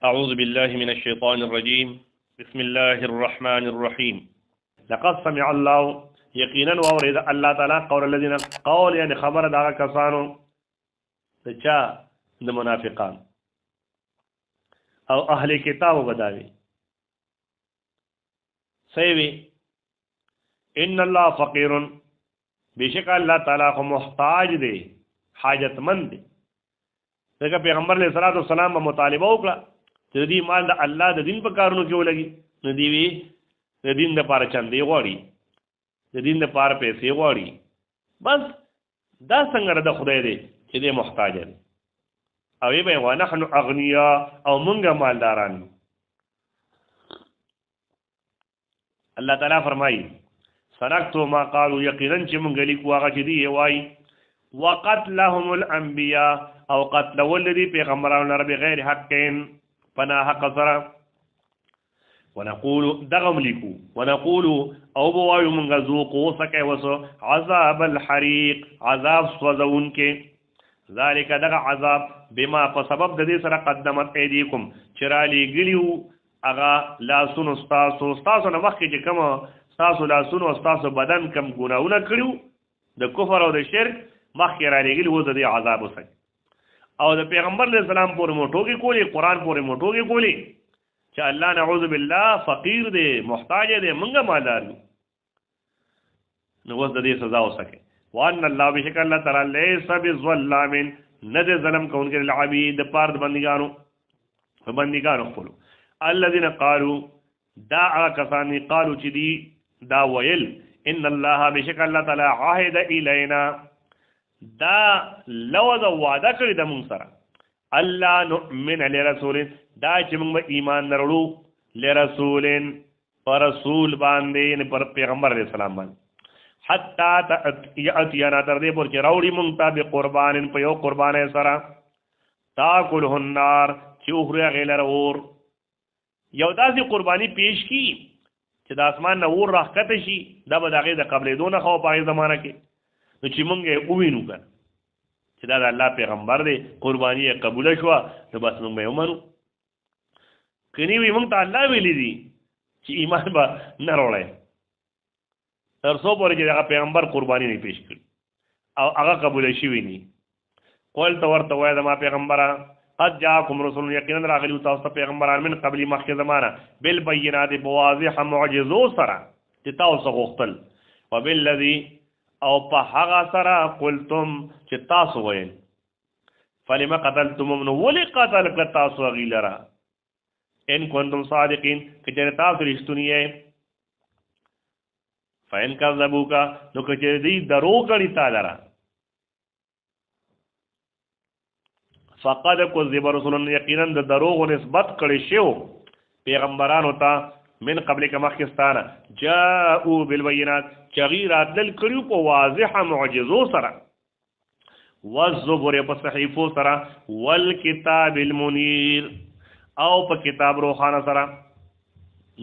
أعوذ بالله من الشيطان الرجيم بسم الله الرحمن الرحيم لقد سمع الله يقينا وورد الله تعالى قول الذين قول يعني خبر دعا كسانو تچا د منافقان او اهل کتاب بداوي سيوي ان الله فقير بشک الله تعالی خو محتاج دی حاجتمند دی دغه پیغمبر علیہ الصلوۃ والسلام مطالبه وکړه چې دې مال د الله د دین په کارونو کې ولګي نو دی وی د دین د پاره چندې غواړي د دین د پاره پیسې غواړي بس دا څنګه د خدای دی چې دې محتاج دی او یې به ونحن اغنیا او مونږه مالداران الله تعالی فرمایي سنكتب ما قالوا يقينا چې مونږ لیکو هغه چې دی وای وقتلهم الانبیاء او قتل ولدي پیغمبرانو رب غیر حقین فنا حق سره ونقول دغم لیکو ونقول او بوایو مونږ ذوقوا سکه وسو عذاب الحریق عذاب سوزون کې ذالک دغه عذاب بما په سبب د دې سره قدمت ایدیکم چرالی ګلیو اغا لاسونو استاسو نه مخکې چې کوم استاسو لاسونو استاسو بدن کم ګناونه کړیو د کفر او د شرک مخکې را لګلی و د دې عذاب وسه او د پیغمبر علیہ السلام پورې موټو کې کولی قران پورې موټو کې کولی چې الله نعوذ بالله فقیر دی محتاج دی منګه مالدار نو وس د دې سزا وسکه وان الله بشک الله تعالی لیس بظلام ند ظلم کوونکی العبید پار د بندګانو خپل الذين قالوا دا کسانی قالوا چې دی دا ویل ان الله بشک الله تعالی عهد الینا دا لوز وعده کړی د مونږ سره الله نؤمن لرسول دا چې موږ ایمان نرړو لرسولن پر رسول باندې پر پیغمبر علیہ السلام باندې حتا یاتینا تر دې پر چې راوړي مونږ ته به قربان په یو قربانه سره تاکله النار چې اوخره غیلر اور یو داسې قربانی پیش کی چې د اسمان نه اور راخته شي دا به دغه د قبلې دونه خو په زمانہ کې نو چې مونږ یې ووینو کړ چې دا د الله پیغمبر دی قربانی یې قبول شو نو بس مونږ به ومنو کني وي مونږ ته الله ویلي دي چې ایمان به نه وروړي تر څو پورې چې هغه پیغمبر قربانی نه پیش کړي او هغه قبول شي ویني قول تو ورته وای دا ما پیغمبره قد جاءكم رسول یقینا راغلی تاسو ته پیغمبران من قبل مخکې زمانہ بالبينات بواضح معجزو سره چې تاسو غوښتل وبالذي او په هغه سره قلتم چې تاسو وایي فلما قتلتم من ولي قتل تاسو غیلرا ان کنتم صادقین کچره تاسو رښتونی یې فین کذبوک نو کچره دې درو کړی تعالی را فقد كذب رسول یقینا د دروغ نسبت کړي شو پیغمبرانو ته من قبل کما مخکستانه جاءوا بالبينات چغیرات دل کړیو په واضحه معجزو سره والزبر په صحیفو سره والکتاب المنیر او په کتاب روخانه سره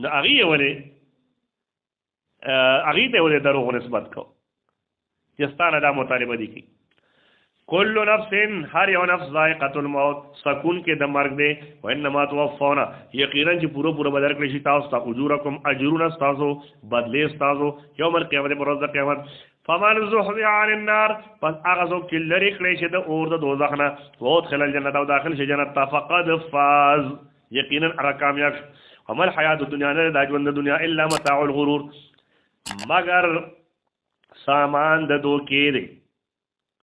د اغي ته ولې دروغ نسبت کو چې ستانه دا مطالبه دي کی کل نفس هر یو نفس ذائقه الموت سکون کې د مرګ دی وانما توفون یقینا چې پورا بدل کړی شي تاسو ته اجورکم اجرون تاسو بدلی تاسو یوم القیامت پر ورځ قیامت فمن زحزح عن النار پس هغه څوک چې لری کړی شي د اور د دوزخ نه وادخل الجنه او داخل شي جنت فقد فاز یقینا هغه کامیاب عمل حیات الدنیا نه د ژوند د دنیا الا متاع الغرور مگر سامان د دوکې دی